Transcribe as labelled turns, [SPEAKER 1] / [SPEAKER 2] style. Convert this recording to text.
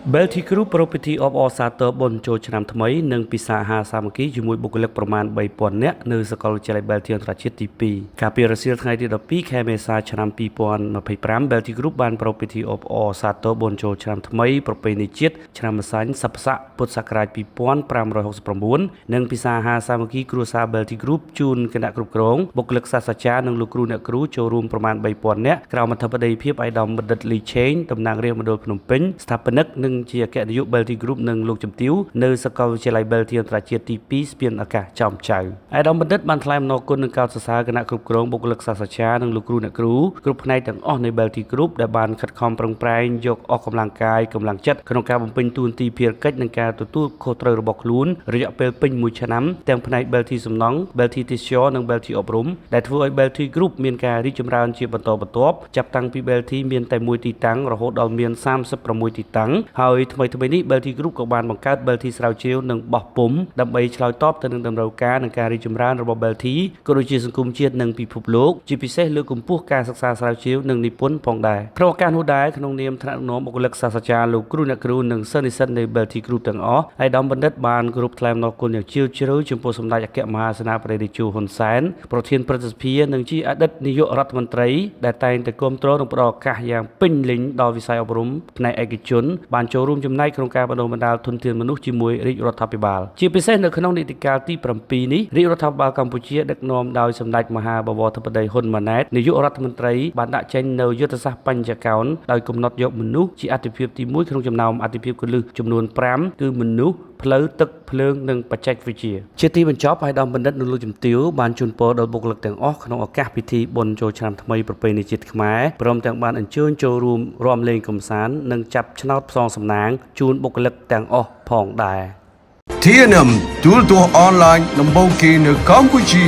[SPEAKER 1] Belty Group Property of All Sater បនចូលឆ្នាំថ្មីនិងពិសាហាសាមគ្គីជាមួយបុគ្គលិកប្រមាណ 3000 នាក់នៅសាកលវិទ្យាល័យ Belty អន្តរជាតិទី 2 កាលពីរសៀលថ្ងៃទី 12 ខែមេសាឆ្នាំ 2025 Belty Group បាន Property of All Sater បនចូលឆ្នាំថ្មីប្រពៃណីជាតិឆ្នាំម្សាញ់ស័ព្ទស័កពុទ្ធសករាជ 2569 និងពិសាហាសាមគ្គីគ្រួសារ Belty Group ជូនគណៈគ្រប់គ្រងបុគ្គលិកសាស្ត្រាចារ្យនិងលោកគ្រូអ្នកគ្រូចូលរួមប្រមាណ 3000 នាក់ក្រោមអធិបតីភាពឯកឧត្តមបណ្ឌិត លី ឆេង តំណាងរាជមណ្ឌលភ្នំពេញស្ថាបនិកនិងជាអគ្គនាយក Belty Group និងលោកជំទាវនៅសាកលវិទ្យាល័យ Belty អន្តរជាតិទី 2 ស្ពានអាកាសចំចៅឯកឧត្តមបណ្ឌិតបានថ្លែងអំណរគុណនិងកោតសរសើរគណៈគ្រប់គ្រងបុគ្គលិកសាស្ត្រាចារ្យនិងលោកគ្រូអ្នកគ្រូគ្រប់ផ្នែកទាំងអស់នៃ Belty Group ដែលបានខិតខំប្រឹងប្រែងយកអស់កម្លាំងកាយកម្លាំងចិត្តក្នុងការបំពេញតួនាទីភារកិច្ចនិងការទទួលខុសត្រូវរបស់ខ្លួនរយៈពេលពេញមួយឆ្នាំទាំងផ្នែក Belty សំណង់ Belty ទេសចរណ៍និង Belty អប់រំដែលធ្វើឲ្យ Belty Group មានការរីកចម្រើនជាបន្តបន្ទាប់ចាប់តាំងពី Belty មានតែមួយទីតាំងរហូតដល់មាន36ទីតាំងហើយថ្មីនេះ Belty Group ក៏បានបង្កើត Belty ស្រាវជ្រាវនិងបោះពុម្ពដើម្បីឆ្លើយតបទៅនឹងតម្រូវការនិងការរីកចម្រើនរបស់ Belty ក៏ដូចជាសង្គមជាតិនិងពិភពលោកជាពិសេសលើកកម្ពស់ការសិក្សាស្រាវជ្រាវនិងនិពន្ធផងដែរក្នុងឱកាសនោះដែរក្នុងនាមថ្នាក់ដឹកនាំបុគ្គលិកសាស្ត្រាចារ្យលោកគ្រូអ្នកគ្រូនិងសិស្សនិស្សិតនៃ Belty Group ទាំងអស់ឯកឧត្តមបណ្ឌិតបានគោរពថ្លែងអំណរគុណយ៉ាងជ្រាលជ្រៅចំពោះសម្ដេចអគ្គមហាសេនាបតីតេជោហ៊ុនសែនប្រធានព្រឹទ្ធសភានិងជាអតីតនាយករដ្ឋមន្ត្រីដែលតែងតែគាំទ្រនិងផ្ដល់ឱកាសយ៉ាងពេញលេញដល់វិស័យអប់រំផ្នែកឯកជនបានចូលរួមចំណែកក្នុងការបណ្ដុះបណ្ដាលធនធានមនុស្សជាមួយរាជរដ្ឋាភិបាលជាពិសេសនៅក្នុងនីតិកាលទី 7 នេះរាជរដ្ឋាភិបាលកម្ពុជាដឹកនាំដោយសម្ដេចមហាបវរធិបតីហ៊ុនម៉ាណែតនាយករដ្ឋមន្ត្រីបានដាក់ចេញនូវយុទ្ធសាស្ត្របញ្ចកោណដោយកំណត់យកមនុស្សជាអាទិភាពទី 1ក្នុងចំណោមអាទិភាពគន្លឹះចំនួន 5 គឺមនុស្សផ្លូវទឹកភ្លើងនិងបច្ចេកវិទ្យាជាទីបញ្ចប់ឯកឧត្តមបណ្ឌិតនិងលោកជំទាវបានជូនពរដល់បុគ្គលិកទាំងអស់ក្នុងឱកាសពិធីបុណ្យចូលឆ្នាំថ្មីប្រពៃណីជាតិខ្មែរព្រមទាំងបានអញ្ជើញចូលរួមរាំលេងកម្សាន្តនិងចាប់ឆ្នោតផ្សងសំណាងជូនបុគ្គលិកទាំងអស់ផងដែរ
[SPEAKER 2] TNM ទូរទស្សន៍អនឡាញដំបូងគេនៅកម្ពុជា